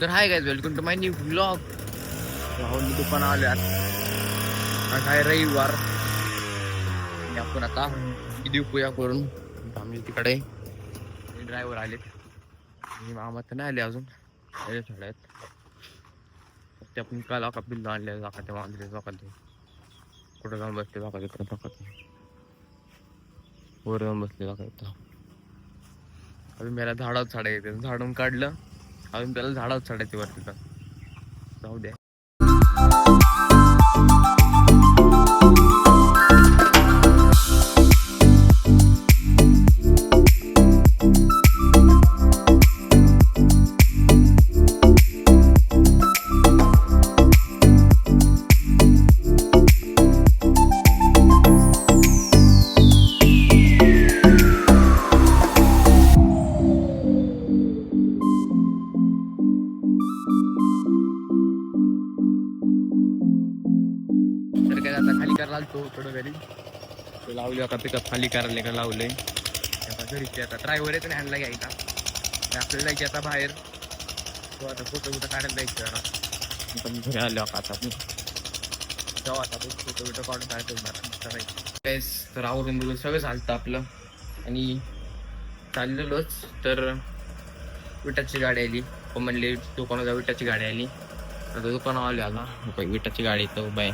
तर hi guys, welcome to my new vlog. Rahul दुकान आले आज आहे रविवार. आपण आता देऊया करून आम्ही तिकडे ड्रायव्हर आलेत आणि मामा तर नाही आले अजून. थोड्या आहेत ते आपण काल का बिल्ल आणले जाका ते मांजरे जाका ते कुठं जाऊन बसले जाका तिकडे जाका ते वर जाऊन बसले जाका इथं. अजून मला झाडावर चढायचं, झाडून काढलं अजून त्याला झाडावर चढायचे वरती. तर जाऊ द्या. आता खाली करायला आलतो थोडं घरी लावले आता पिकअप खाली करायला का लावलंय आता घरीचे. आता ड्रायव्हर येतो हँडला घ्यायचा आपल्याला जायचे आता बाहेर. तो आता फोटो काढायला जायचं जरा पण घरी आलो आता जाऊ आता फोटो काढून काय तर आवरून दिलं सगळं चालतं आपलं आणि चाललेलोच तर विटाची गाडी आली. म्हणले दुकानात विटाची गाडी आली आता दुकानावर आली आता विटाची गाडी तर उभा आहे.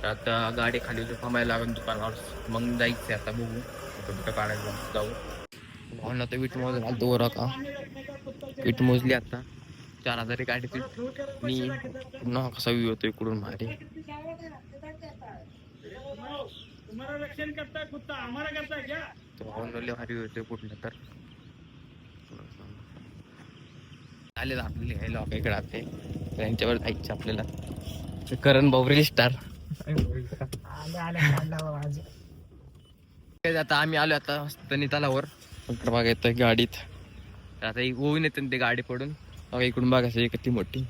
आता गाडी खाली थांबायला लागेल दुकानावर मग जायचं आता बघू कुठं काढायचं जाऊ. भावना तर वीट मोज घालतो वर का वीट मोजली आता 4000 गाडीची मी पुन्हा कसा व्ह्यू होतो इकडून भारी. भारी होते कुठलं तर आले आपले लोक इकडे राहते त्यांच्यावर जायचं आपल्याला. करण बाबरी स्टार आता आम्ही आलो आता तनी तलावर बघा येतोय गाडीत. आता ओळून येते ते गाडी पडून बघा इकडून बघायचं किती मोठी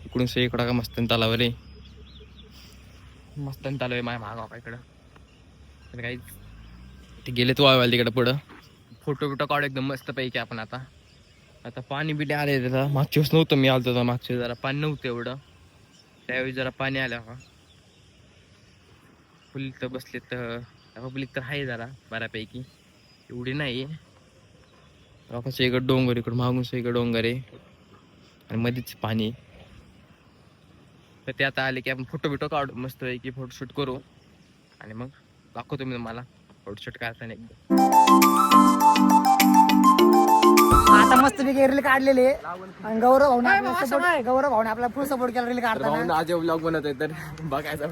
इकडून इकडं का मस्त तलावर आहे. मस्त तलाव आहे माझ्या मागा का इकडं तर काही ते गेले तो वायवायला तिकडं पुढं फोटो बिटो काढू एकदम मस्त पैकी आपण. आता पाणी बिटे आले त्याला मागच्या वेळेस नव्हतं मी आलतो तर मागच्या जरा पाणी नव्हतं एवढं त्यावेळी जरा पाणी आलं का फुल तर बसले तर पब्लिक तर आहे जरा बऱ्यापैकी एवढी नाही. कसं इकडं डोंगर इकडं मागून इकडं डोंगर आहे आणि मध्येच पाणी. तर ते आता आले की आपण फोटो बिटो काढू मस्त पैकी फोटोशूट करू आणि मग दाखवतो मी तुम्हाला फोटोशूट करताना एकदम. आता मस्त पैकी रील काढलेले आणि गौरव भाऊने आपला फुल सपोर्ट केला रील काढताना. आज ब्लॉग बनवत आहे तर बघायचा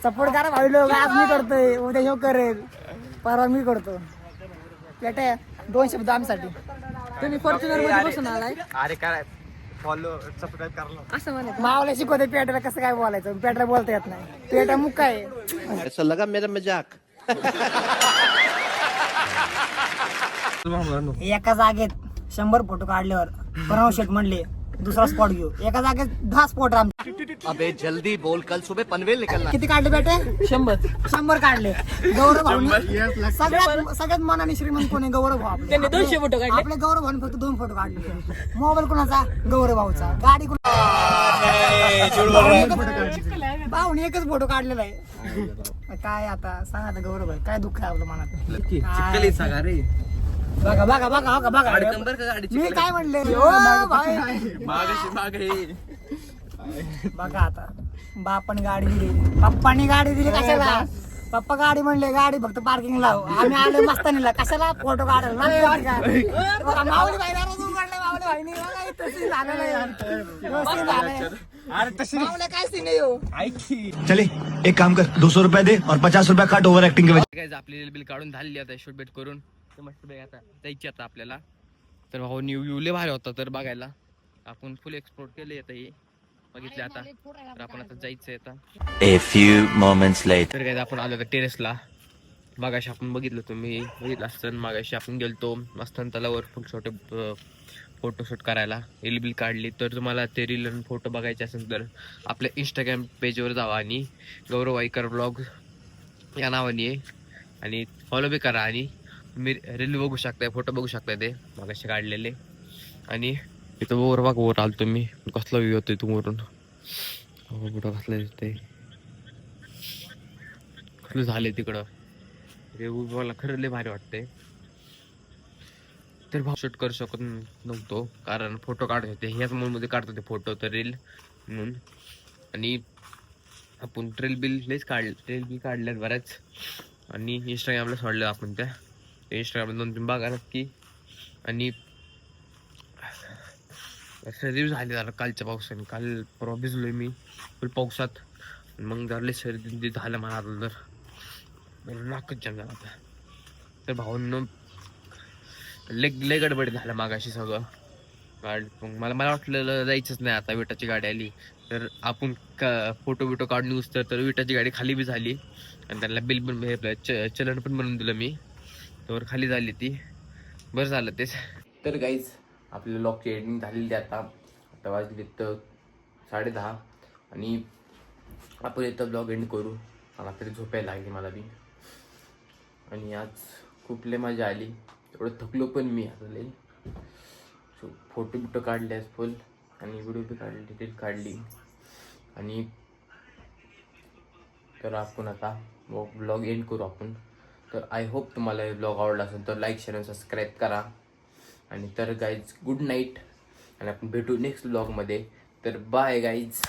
सपोर्ट करा भाई लोक. आज मी करतोय उद्या ह्यो करेल परवा मी करतो. बेटा 2 शब्द आमसाठी. तुम्ही फॉर्च्युनर मध्ये बसून आलाय. अरे काय फॉलो सबस्क्राइब करला असं म्हणत मावला शिकवते पेटाला कसं काय बोलायचं. पेटा बोलता येत नाही. पेटा मुक काय ऐसा लगा मेरा मजाक. एका जागेत 100 फोटो काढल्यावर प्रणव शेठ म्हणले दुसरा स्पॉट घेऊ. एका जागेत 10 स्पॉट आमचे. अबे जल्दी बोल कल सुबह पनवेल निकलना. किती काढले बेटे 100 काढले. गौरव भाऊने सगळ्यात मनाने श्रीमंत कोणी गौरव भाऊ आपले 200 फोटो काढले. आपले गौरव भाऊने फक्त 2 फोटो काढले. मोबाईल कोणाचा गौरव भाऊचा. गाडी भाऊने एकच फोटो काढलेला आहे. काय आता सांगा आता गौरव भाई काय दुःख आहे आपल्या मनात. बघा बघा बघा बघा बघा मी काय म्हणले बघा आता बापाने गाडी दिली पप्पानी गाडी दिली कशाला. पप्पा गाडी म्हणले गाडी फक्त पार्किंग लाव. आम्ही आलो मस्तानीला कशाला फोटो काढायला. माऊली भाई काय सीन आहे. चले एक काम कर 200 रुपया दे और 50 रुपया काट ओव्हर एक्टिंग के वजह. आपली बिल काढून झालेली आता शूट बेट करून मस्त बघ आता जायची आता आपल्याला. तर भाऊ न्यू लय भारी होता तर बघायला आपण फुल एक्सप्लोर केले आता हे बघितले. आता तर आपण आता जायचंय आता. A few moments later. तर काय आपण आलो तर टेरेसला मागाशी आपण बघितलं तुम्ही बघितलं असतं. मागाशी आपण गेलतो मस्त तलावर फुल छोटे फोटोशूट करायला रील बिल काढली. तर तुम्हाला ते रील आणि फोटो बघायचे असेल तर आपल्या इंस्टाग्राम पेजवर जावा आणि गौरव वाईकर ब्लॉग या नावाने आहे आणि फॉलो बी करा आणि तुम्ही रील बघू शकताय फोटो बघू शकताय ते मागाशी काढलेले. आणि इथं वर आलतो मी, कसला व्ह्यू होतोय तू वरून. कुठं कसलं दिसतंय, कसलं झालंय तिकडं. रे मला खरं लय भारी वाटतंय. तर भाऊ शूट करू शकत नव्हतो कारण फोटो काढत होते, ह्याच मोडमध्ये काढत होते फोटो, तर रील म्हणून. आणि आपण ट्रेल बिल काढल्यात बऱ्याच, आणि इंस्टाग्रामला सोडलं आपण त्या इंस्टाग्रामला 2-3 बागा नक्की. आणि सर्दी झाली जरा कालच्या पावसाने, काल परवा भिजलोय मी फुल पावसात. मग झाले सर्दी झालं मला आता, तर नाकच जाम झाला आता. तर भाऊंनो लय गडबड झालं मागाशी सगळं. मग मला वाटलेलं जायचंच नाही आता, विटाची गाडी आली तर आपण फोटो बिटो काढून येऊस तर विटाची गाडी खाली बी झाली, आणि त्यांना बिल पण चलन पण बनवून दिलं मी, तर खाली झाली ती. बरं झालं तेच. तर गाईज आपल्या ब्लॉगची एडिटिंग झालेली आता वाजले तर 10:30, आणि आपण इथं ब्लॉग एंड करू. मला तरी झोपायला लागली मला बी, आणि आज खूप लय मजा आली. एवढं थकलो पण मी आता लई. फोटो बिटो काढले आज फुल, आणि व्हिडिओ बी काढली, डिटेल काढली. आणि तर आपण आता ब्लॉग एंड करू आपण. तर आय होप तुम्हाला हे ब्लॉग आवडला असेल तर लाईक, शेअर आणि सबस्क्राईब करा. आणि तर गाईज गुड नाईट, आणि आपण भेटू नेक्स्ट ब्लॉगमध्ये. तर बाय गाईज.